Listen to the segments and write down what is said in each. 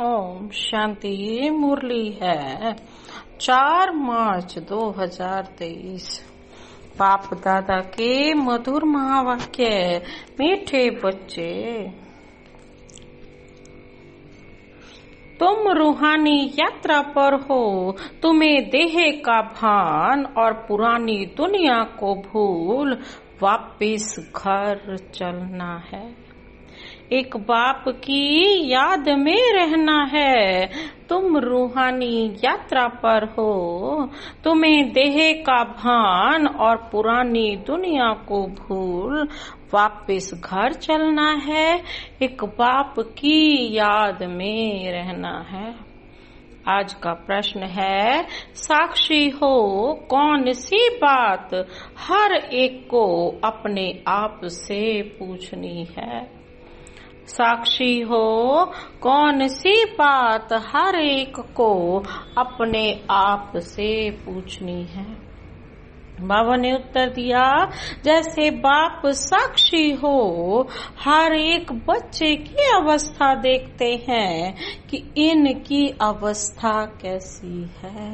ओम शांति। मुरली है 4 मार्च 2023। बाप दादा के मधुर महावाक्य। मीठे बच्चे, तुम रूहानी यात्रा पर हो। तुम्हें देह का भान और पुरानी दुनिया को भूल वापिस घर चलना है। एक बाप की याद में रहना है। तुम रूहानी यात्रा पर हो। तुम्हें देह का भान और पुरानी दुनिया को भूल वापिस घर चलना है। एक बाप की याद में रहना है। आज का प्रश्न है, साक्षी हो कौन सी बात हर एक को अपने आप से पूछनी है। साक्षी हो कौन सी बात हर एक को अपने आप से पूछनी है। बाबा ने उत्तर दिया, जैसे बाप साक्षी हो हर एक बच्चे की अवस्था देखते हैं कि इनकी अवस्था कैसी है।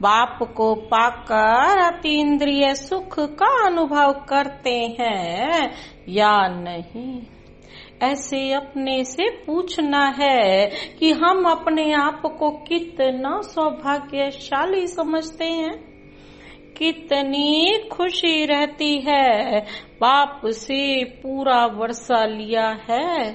बाप को पाकर अतीन्द्रिय सुख का अनुभव करते हैं या नहीं। ऐसे अपने से पूछना है कि हम अपने आप को कितना सौभाग्यशाली समझते हैं। कितनी खुशी रहती है बाप से पूरा वर्षा लिया है,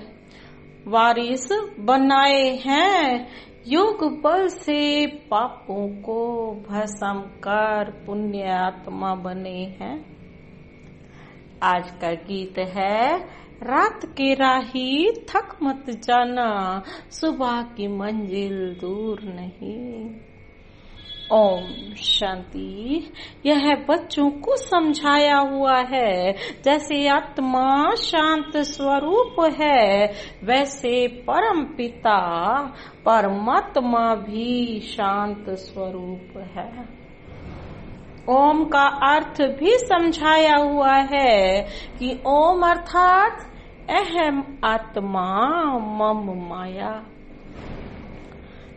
वारिस बनाए हैं, योग बल से पापों को भस्म कर पुण्य आत्मा बने हैं। आज का गीत है, रात के राही थक मत जाना, सुबह की मंजिल दूर नहीं। ओम शांति। यह बच्चों को समझाया हुआ है। जैसे आत्मा शांत स्वरूप है, वैसे परम पिता परमात्मा भी शांत स्वरूप है। ओम का अर्थ भी समझाया हुआ है कि ओम अर्थात अहम आत्मा मम माया।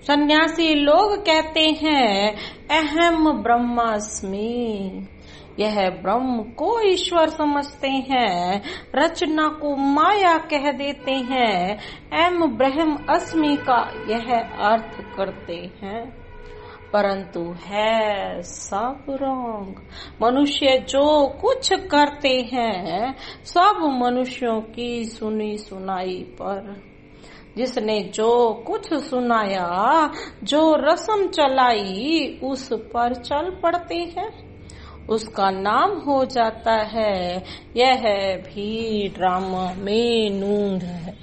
सन्यासी लोग कहते हैं अहम ब्रह्मास्मि। यह ब्रह्म को ईश्वर समझते हैं, रचना को माया कह देते हैं, एम ब्रह्म अस्मि का यह अर्थ करते हैं। परंतु है सब रॉन्ग। मनुष्य जो कुछ करते हैं सब मनुष्यों की सुनी सुनाई पर। जिसने जो कुछ सुनाया, जो रस्म चलाई, उस पर चल पड़ते हैं। उसका नाम हो जाता है यह भी ड्रामा में नूंद है।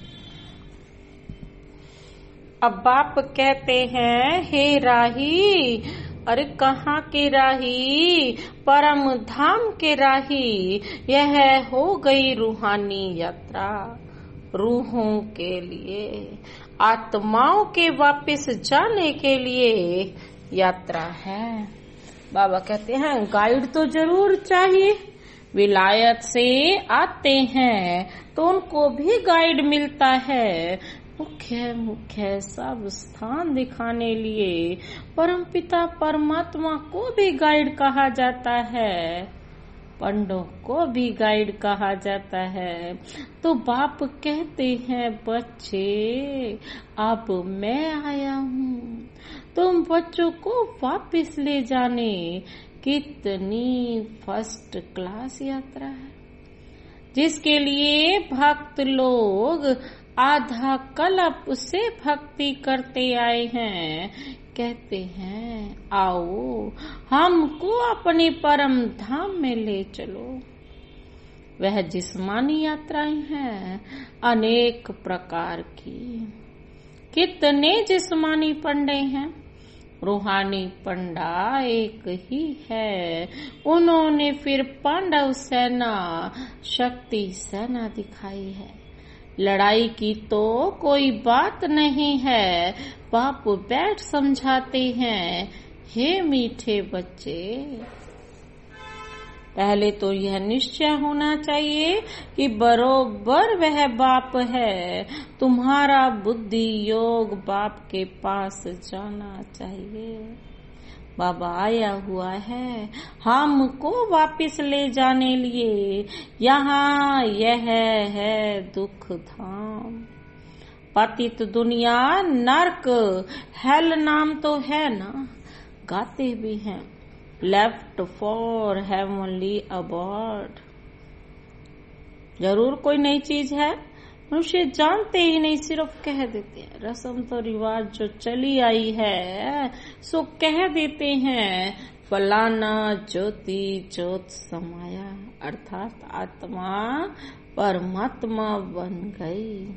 अब बाप कहते हैं, हे राही, अरे कहाँ के राही, परम धाम के राही। यह हो गई रूहानी यात्रा। रूहों के लिए, आत्माओं के वापस जाने के लिए यात्रा है। बाबा कहते हैं गाइड तो जरूर चाहिए। विलायत से आते हैं तो उनको भी गाइड मिलता है। मुख्य सब स्थान दिखाने लिए परमपिता परमात्मा को भी गाइड कहा जाता है, पंडों को भी गाइड कहा जाता है। तो बाप कहते हैं, बच्चे अब मैं आया हूँ तुम बच्चों को वापस ले जाने। कितनी फर्स्ट क्लास यात्रा है, जिसके लिए भक्त लोग आधा कल्प से भक्ति करते आए हैं। कहते हैं, आओ हमको अपने परम धाम में ले चलो। वह जिस्मानी यात्राएं हैं अनेक प्रकार की। कितने जिस्मानी पंडे हैं, रूहानी पंडा एक ही है। उन्होंने फिर पांडव सेना, शक्ति सेना दिखाई है। लड़ाई की तो कोई बात नहीं है। बाप बैठ समझाते हैं, हे मीठे बच्चे, पहले तो यह निश्चय होना चाहिए कि बरोबर वह बाप है। तुम्हारा बुद्धि योग बाप के पास जाना चाहिए। बाबा आया हुआ है हमको वापिस ले जाने लिए। यहाँ यह है दुख धाम। पतित दुनिया नरक हेल नाम तो है ना, गाते भी हैं लेफ्ट फॉर हेवनली अबॉर्ड। जरूर कोई नई चीज है, मनुष्य जानते ही नहीं, सिर्फ कह देते हैं। रस्म तो रिवाज जो चली आई है सो कह देते हैं, फलाना ज्योति ज्योत समाया, अर्थात आत्मा परमात्मा बन गई।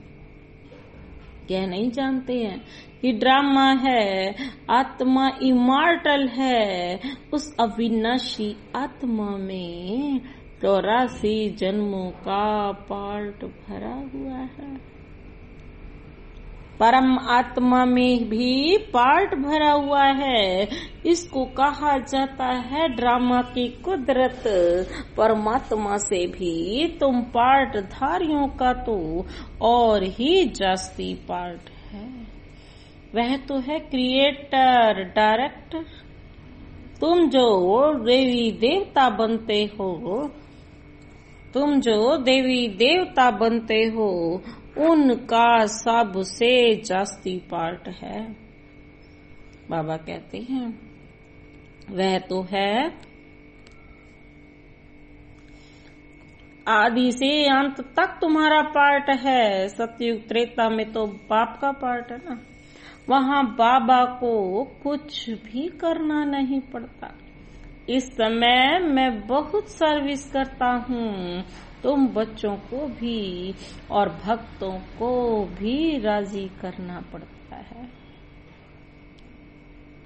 यह नहीं जानते हैं कि ड्रामा है, आत्मा इमॉर्टल है। उस अविनाशी आत्मा में 84 जन्मों का पार्ट भरा हुआ है। परम आत्मा में भी पार्ट भरा हुआ है। इसको कहा जाता है ड्रामा की कुदरत। परमात्मा से भी तुम पार्ट धारियों का तो और ही जास्ती पार्ट है। वह तो है क्रिएटर डायरेक्टर। तुम जो देवी देवता बनते हो, तुम जो देवी देवता बनते हो, उनका सबसे जास्ती पार्ट है। बाबा कहते हैं वह तो है आदि से अंत तक तुम्हारा पार्ट है। सतयुग त्रेता में तो बाप का पार्ट है ना, वहाँ बाबा को कुछ भी करना नहीं पड़ता। इस समय मैं बहुत सर्विस करता हूँ। तुम बच्चों को भी और भक्तों को भी राजी करना पड़ता है।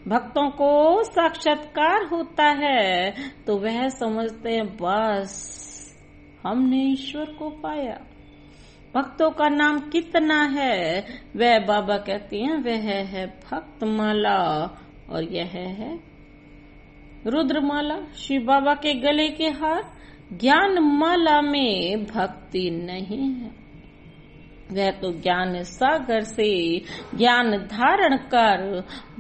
भक्तों को साक्षात्कार होता है तो वह समझते हैं बस हमने ईश्वर को पाया। भक्तों का नाम कितना है, वह बाबा कहते हैं वह है भक्तमाला और यह है रुद्रमाला। शिव बाबा के गले के हार। ज्ञान माला में भक्ति नहीं है। वह तो ज्ञान सागर से ज्ञान धारण कर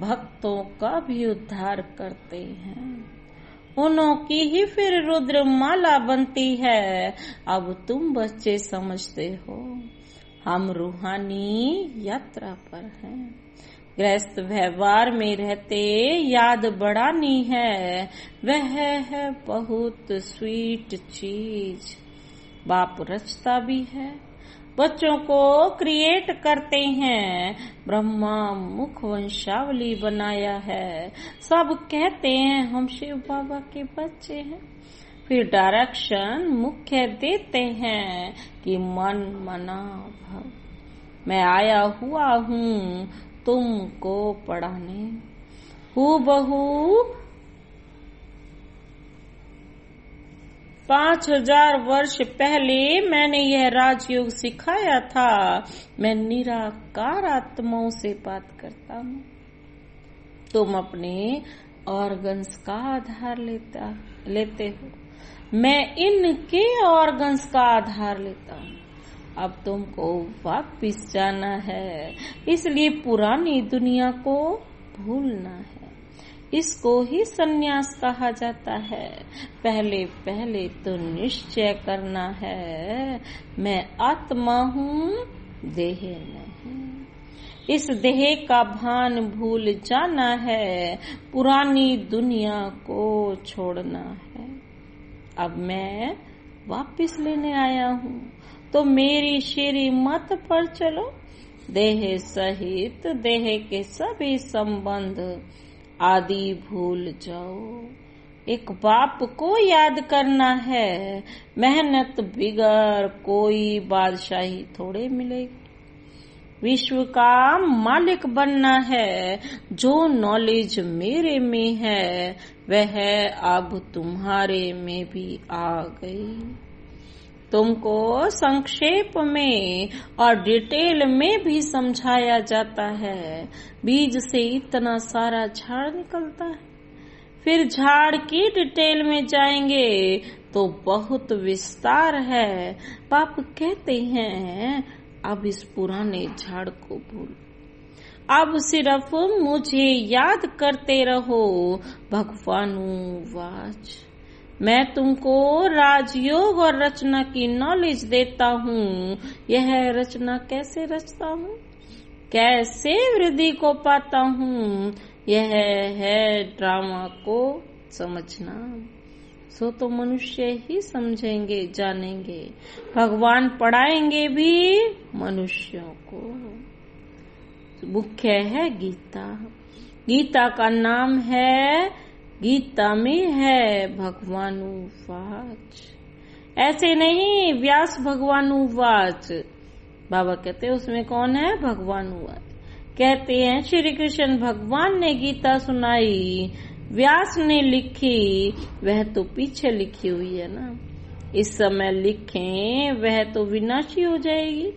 भक्तों का भी उद्धार करते हैं। उन्हों की ही फिर रुद्र माला बनती है। अब तुम बच्चे समझते हो हम रूहानी यात्रा पर हैं। गृहस्थ व्यवहार में रहते याद बढ़ानी है, वह है बहुत स्वीट चीज। बाप रचता भी है, बच्चों को क्रिएट करते हैं। ब्रह्मा मुख वंशावली बनाया है। सब कहते हैं हम शिव बाबा के बच्चे हैं। फिर डायरेक्शन मुख्य देते हैं कि मन मना भव। मैं आया हुआ हूँ तुमको पढ़ाने। हूबहू 5000 वर्ष पहले मैंने यह राजयोग सिखाया था। मैं निराकार आत्माओं से बात करता हूँ। तुम अपने ऑर्गन्स का आधार लेते हो, मैं इनके ऑर्गन्स का आधार लेता हूँ। अब तुमको वापिस जाना है, इसलिए पुरानी दुनिया को भूलना है। इसको ही सन्यास कहा जाता है। पहले पहले तो निश्चय करना है मैं आत्मा हूँ, देह नहीं। इस देह का भान भूल जाना है, पुरानी दुनिया को छोड़ना है। अब मैं वापिस लेने आया हूँ, तो मेरी श्री मत पर चलो। देह सहित देह के सभी संबंध आदि भूल जाओ। एक बाप को याद करना है, मेहनत बिगर कोई बादशाही थोड़े मिलेगी। विश्व का मालिक बनना है। जो नॉलेज मेरे में है वह अब तुम्हारे में भी आ गई। तुमको संक्षेप में और डिटेल में भी समझाया जाता है। बीज से इतना सारा झाड़ निकलता है, फिर झाड़ की डिटेल में जाएंगे तो बहुत विस्तार है। बाप कहते हैं अब इस पुराने झाड़ को भूल, अब सिर्फ मुझे याद करते रहो। भगवानुवाच मैं तुमको राजयोग और रचना की नॉलेज देता हूँ। यह रचना कैसे रचता हूँ, कैसे वृद्धि को पाता हूँ, यह है ड्रामा को समझना। सो तो मनुष्य ही समझेंगे जानेंगे, भगवान पढ़ाएंगे भी मनुष्यों को। मुख्य है गीता, गीता का नाम है गीता में है भगवानुवाच। ऐसे नहीं व्यास भगवानुवाच, बाबा कहते हैं उसमें कौन है, भगवानुवाच। कहते हैं श्री कृष्ण भगवान ने गीता सुनाई, व्यास ने लिखी, वह तो पीछे लिखी हुई है ना। इस समय लिखें वह तो विनाशी हो जाएगी।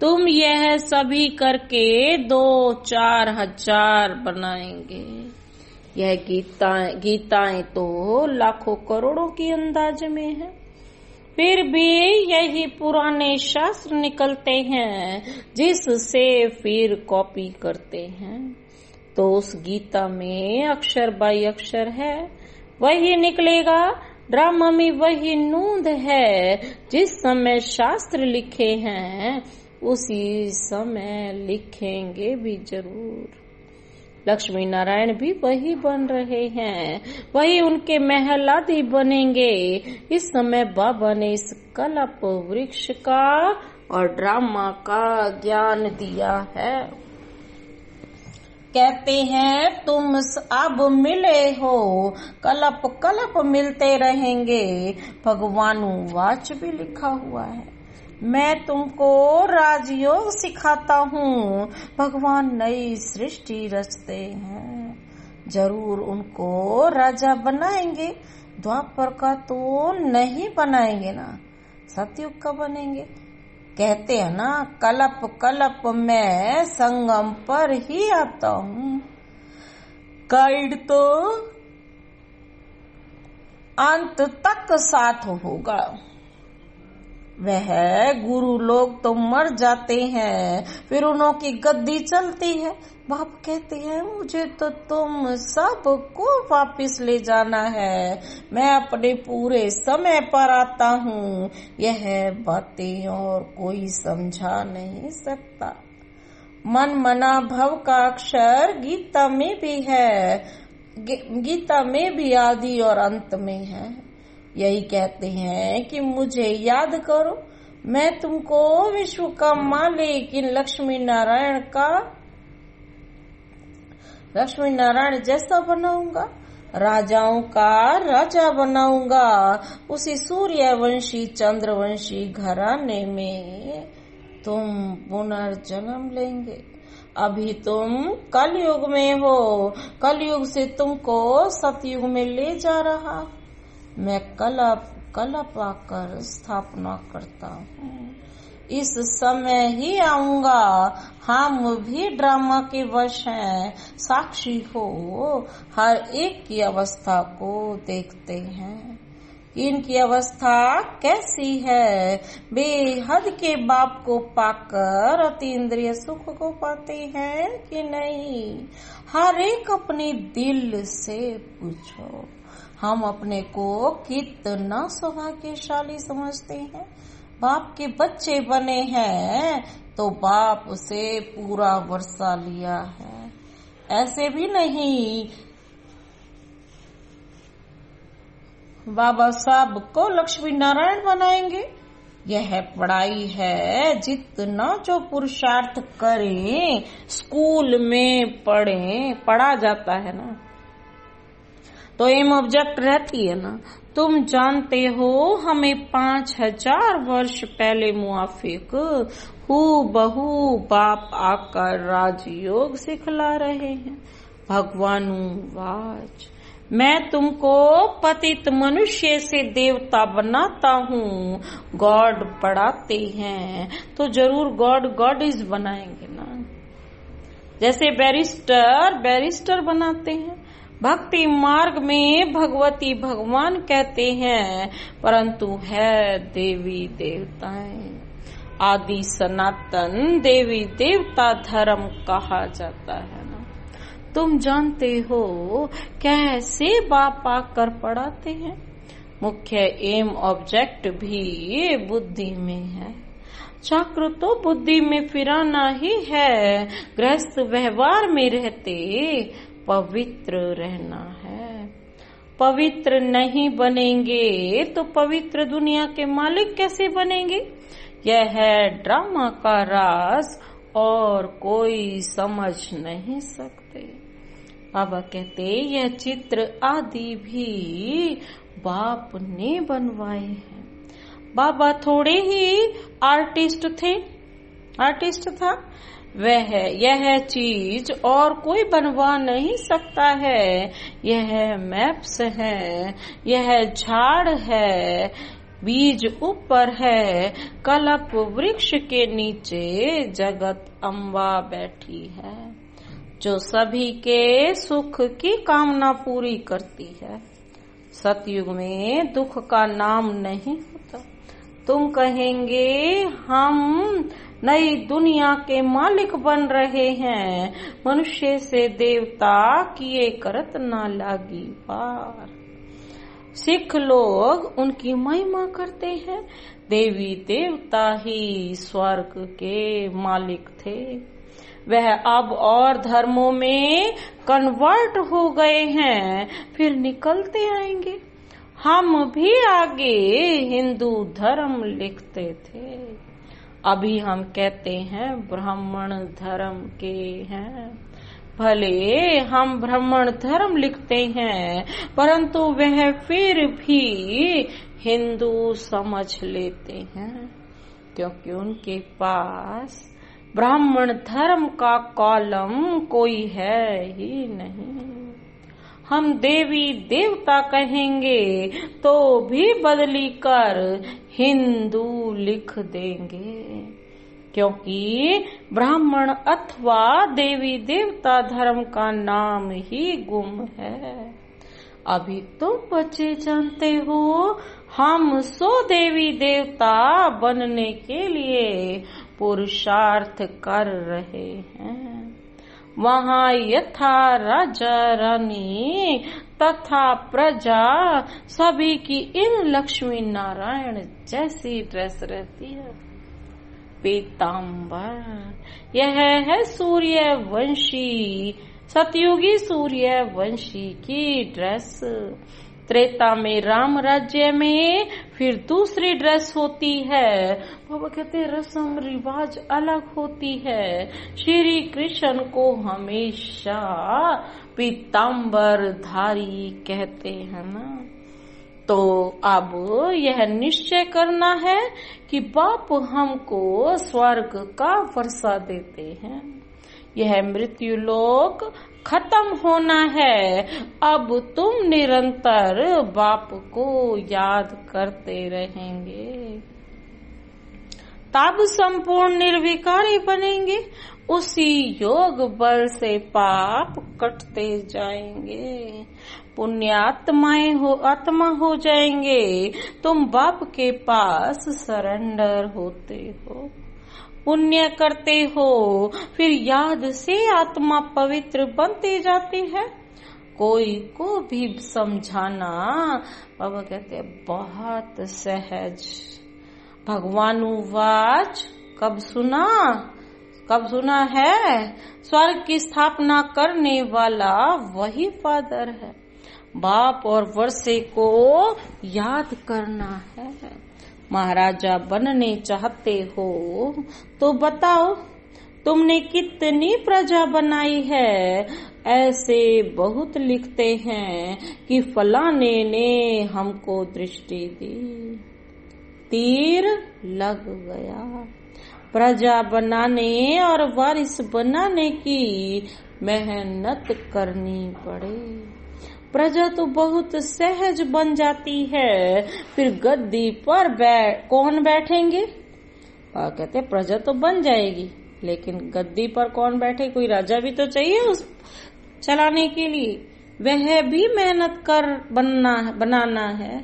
तुम यह सभी करके 2-4 हजार बनाएंगे। यह गीताएं तो लाखों करोड़ों की अंदाज में है, फिर भी यही पुराने शास्त्र निकलते हैं जिससे फिर कॉपी करते हैं। तो उस गीता में अक्षर बाई अक्षर है, वही निकलेगा। ड्रामा में वही नूंद है। जिस समय शास्त्र लिखे हैं उसी समय लिखेंगे भी जरूर। लक्ष्मी नारायण भी वही बन रहे हैं, वही उनके महल आदि बनेंगे। इस समय बाबा ने इस कल्प वृक्ष का और ड्रामा का ज्ञान दिया है। कहते हैं तुम अब मिले हो, कल्प कल्प मिलते रहेंगे। भगवानुवाच भी लिखा हुआ है, मैं तुमको राजयोग सिखाता हूँ। भगवान नई सृष्टि रचते हैं, जरूर उनको राजा बनाएंगे। द्वापर का तो नहीं बनाएंगे ना, सतयुग का बनेंगे। कहते हैं ना कल्प कल्प मैं संगम पर ही आता हूँ। गाइड तो अंत तक साथ होगा। वह गुरु लोग तो मर जाते हैं, फिर उन्हों की गद्दी चलती है। बाप कहते हैं मुझे तो तुम सबको वापिस ले जाना है, मैं अपने पूरे समय पर आता हूँ। यह बातें और कोई समझा नहीं सकता। मन मना भव का अक्षर गीता में भी है, गीता में भी आदि और अंत में है। यही कहते हैं कि मुझे याद करो, मैं तुमको विश्व का मालिक लक्ष्मी नारायण जैसा बनाऊंगा, राजाओं का राजा बनाऊंगा। उसी सूर्यवंशी चंद्रवंशी घराने में तुम पुनर्जन्म लेंगे। अभी तुम कलयुग में हो, कलयुग से तुमको सतयुग में ले जा रहा। मैं कल्प आकर स्थापना करता हूँ, इस समय ही आऊंगा। हम भी ड्रामा के वश हैं, साक्षी हो, हर एक की अवस्था को देखते हैं। इनकी अवस्था कैसी है, बेहद के बाप को पाकर अतीन्द्रिय सुख को पाते हैं कि नहीं। हर एक अपने दिल से पूछो, हम अपने को कितना सौभाग्यशाली समझते हैं। बाप के बच्चे बने हैं तो बाप से पूरा वर्षा लिया है, ऐसे भी नहीं बाबा साहब को लक्ष्मी नारायण बनाएंगे। यह पढ़ाई है, जितना जो पुरुषार्थ करें, स्कूल में पढ़ा जाता है ना, तो एम ऑब्जेक्ट रहती है ना। तुम जानते हो हमें 5000 वर्ष पहले मुआफिक हूबहू बाप आकर राजयोग सिखला रहे हैं। भगवानुवाच मैं तुमको पतित मनुष्य से देवता बनाता हूँ। गॉड पढ़ाते हैं तो जरूर गॉड बनाएंगे ना। जैसे बैरिस्टर बनाते हैं, भक्ति मार्ग में भगवती भगवान कहते हैं, परंतु है देवी देवताएं। आदि सनातन देवी देवता धर्म कहा जाता है ना। तुम जानते हो कैसे बाप आकर पढ़ाते हैं। मुख्य एम ऑब्जेक्ट भी बुद्धि में है। चक्र तो बुद्धि में फिराना ही है। गृहस्थ व्यवहार में रहते पवित्र रहना है। पवित्र नहीं बनेंगे तो पवित्र दुनिया के मालिक कैसे बनेंगे? यह है ड्रामा का राज और कोई समझ नहीं सकते। बाबा कहते यह चित्र आदि भी बाप ने बनवाए हैं। बाबा थोड़े ही आर्टिस्ट था। यह चीज और कोई बनवा नहीं सकता है। यह मैप्स है, यह झाड़ है, बीज ऊपर है, कल्प वृक्ष के नीचे जगत अम्बा बैठी है, जो सभी के सुख की कामना पूरी करती है। सतयुग में दुख का नाम नहीं होता। तुम कहेंगे हम नई दुनिया के मालिक बन रहे हैं, मनुष्य से देवता किए करत ना लागी पार। सिख लोग उनकी महिमा करते हैं। देवी देवता ही स्वर्ग के मालिक थे। वह अब और धर्मों में कन्वर्ट हो गए हैं, फिर निकलते आएंगे। हम भी आगे हिंदू धर्म लिखते थे, अभी हम कहते हैं ब्राह्मण धर्म के हैं। भले हम ब्राह्मण धर्म लिखते हैं, परंतु वह फिर भी हिंदू समझ लेते हैं, क्योंकि उनके पास ब्राह्मण धर्म का कॉलम कोई है ही नहीं। हम देवी देवता कहेंगे तो भी बदली कर हिंदू लिख देंगे, क्योंकि ब्राह्मण अथवा देवी देवता धर्म का नाम ही गुम है। अभी तुम बच्चे जानते हो, हम 100 देवी देवता बनने के लिए पुरुषार्थ कर रहे हैं। वहाँ यथा राजा रानी तथा प्रजा सभी की इन लक्ष्मी नारायण जैसी ड्रेस रहती है। पीताम्बर यह है सूर्यवंशी, सतयुगी सूर्यवंशी की ड्रेस। त्रेता में राम राज्य में फिर दूसरी ड्रेस होती है। बाबा कहते हैं रस्म रिवाज अलग होती है। श्री कृष्ण को हमेशा पीताम्बर धारी कहते हैं ना। तो अब यह निश्चय करना है कि बाप हमको स्वर्ग का वर्षा देते हैं। यह मृत्यु लोक खत्म होना है। अब तुम निरंतर बाप को याद करते रहेंगे, तब संपूर्ण निर्विकारी बनेंगे। उसी योग बल से पाप कटते जाएंगे, पुण्यात्माएं आत्मा हो जाएंगे। तुम बाप के पास सरेंडर होते हो, पुण्य करते हो, फिर याद से आत्मा पवित्र बनती जाती है। कोई को भी समझाना, बाबा कहते हैं, बहुत सहज। भगवानुवाच कब सुना है? स्वर्ग की स्थापना करने वाला वही फादर है। बाप और वर्षे को याद करना है। महाराजा बनने चाहते हो तो बताओ तुमने कितनी प्रजा बनाई है। ऐसे बहुत लिखते हैं कि फलाने ने हमको दृष्टि दी, तीर लग गया। प्रजा बनाने और वारिस बनाने की मेहनत करनी पड़े। प्रजा तो बहुत सहज बन जाती है, फिर गद्दी पर कौन बैठेंगे? कहते प्रजा तो बन जाएगी, लेकिन गद्दी पर कौन बैठे? कोई राजा भी तो चाहिए उस चलाने के लिए। वह भी मेहनत कर बनाना है।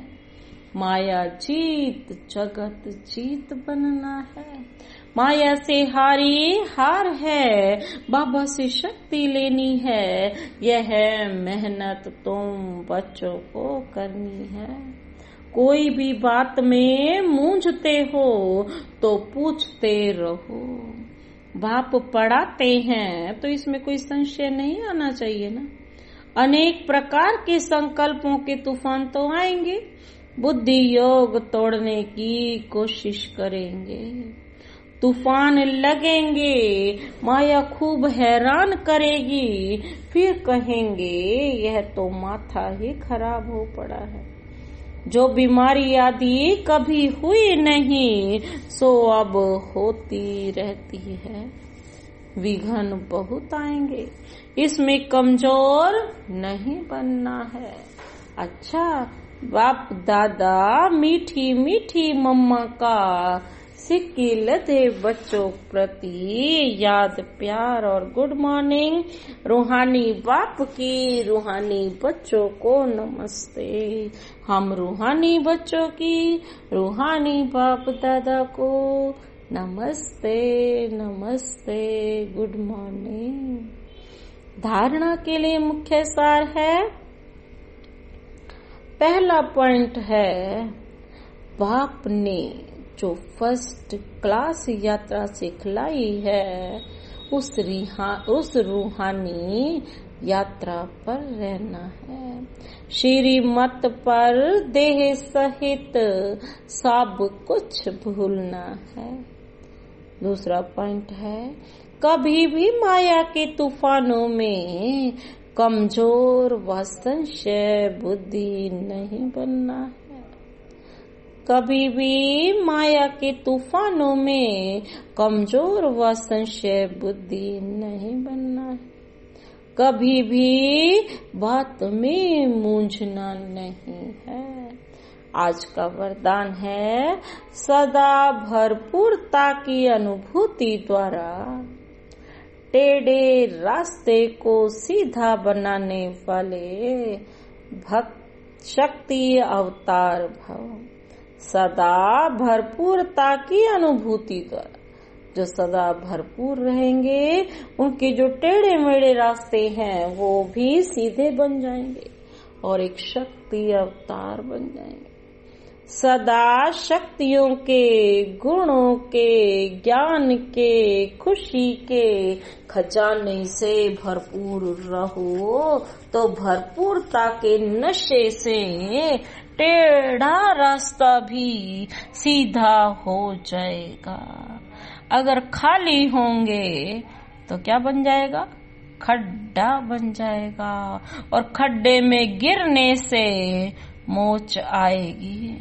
माया जीत जगत जीत बनना है। माया से हारी हार है, बाबा से शक्ति लेनी है। यह मेहनत तुम बच्चों को करनी है। कोई भी बात में मूंझते हो तो पूछते रहो। बाप पढ़ाते हैं तो इसमें कोई संशय नहीं आना चाहिए ना। अनेक प्रकार के संकल्पों के तूफान तो आएंगे, बुद्धि योग तोड़ने की कोशिश करेंगे। तूफान लगेंगे, माया खूब हैरान करेगी, फिर कहेंगे यह तो माथा ही खराब हो पड़ा है। जो बीमारी आदि कभी हुई नहीं सो अब होती रहती है। विघ्न बहुत आएंगे, इसमें कमजोर नहीं बनना है। अच्छा, बाप दादा मीठी मीठी मम्मा का सिक्की लदे बच्चों प्रति याद प्यार और गुड मॉर्निंग। रूहानी बाप की रूहानी बच्चों को नमस्ते। हम रूहानी बच्चों की रूहानी बाप दादा को नमस्ते नमस्ते, गुड मॉर्निंग। धारणा के लिए मुख्य सार है। पहला पॉइंट है, बाप ने जो फर्स्ट क्लास यात्रा सिखलाई है उस रूहानी यात्रा पर रहना है। श्रीमत पर देह सहित सब कुछ भूलना है। दूसरा पॉइंट है, कभी भी माया के तूफानों में कमजोर व संशय बुद्धि नहीं बनना है। कभी भी माया के तूफानों में कमजोर व संशय बुद्धि नहीं बनना है। कभी भी बात में मूंझना नहीं है। आज का वरदान है, सदा भरपूरता की अनुभूति द्वारा टेढ़े रास्ते को सीधा बनाने वाले भक्त शक्ति अवतार भव। सदा भरपूरता की अनुभूति द्वारा जो सदा भरपूर रहेंगे, उनके जो टेढ़े मेढ़े रास्ते हैं वो भी सीधे बन जाएंगे और एक शक्ति अवतार बन जाएंगे। सदा शक्तियों के, गुणों के, ज्ञान के, खुशी के खजाने से भरपूर रहो तो भरपूरता के नशे से टेढ़ा रास्ता भी सीधा हो जाएगा। अगर खाली होंगे तो क्या बन जाएगा? खड्डा बन जाएगा और खड्डे में गिरने से मोच आएगी।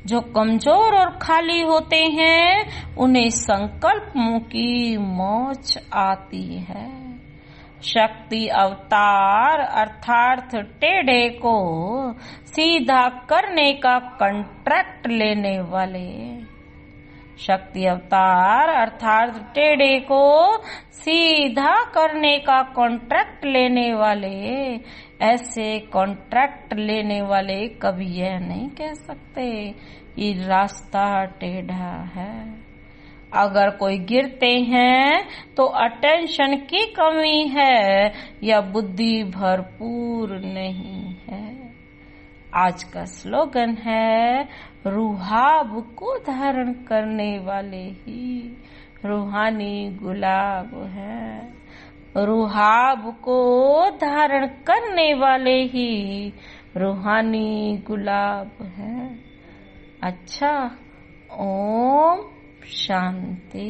जो कमजोर और खाली होते हैं उन्हें संकल्पों की मोच आती है। शक्ति अवतार अर्थात टेढ़े को सीधा करने का कॉन्ट्रैक्ट लेने वाले, शक्ति अवतार अर्थात टेढ़े को सीधा करने का कॉन्ट्रैक्ट लेने वाले, ऐसे कॉन्ट्रैक्ट लेने वाले कभी यह नहीं कह सकते ये रास्ता टेढ़ा है। अगर कोई गिरते हैं तो अटेंशन की कमी है या बुद्धि भरपूर नहीं है। आज का स्लोगन है, रूहाब को धारण करने वाले ही रूहानी गुलाब हैं। रूहाब को धारण करने वाले ही रूहानी गुलाब हैं। अच्छा, ओम शांति।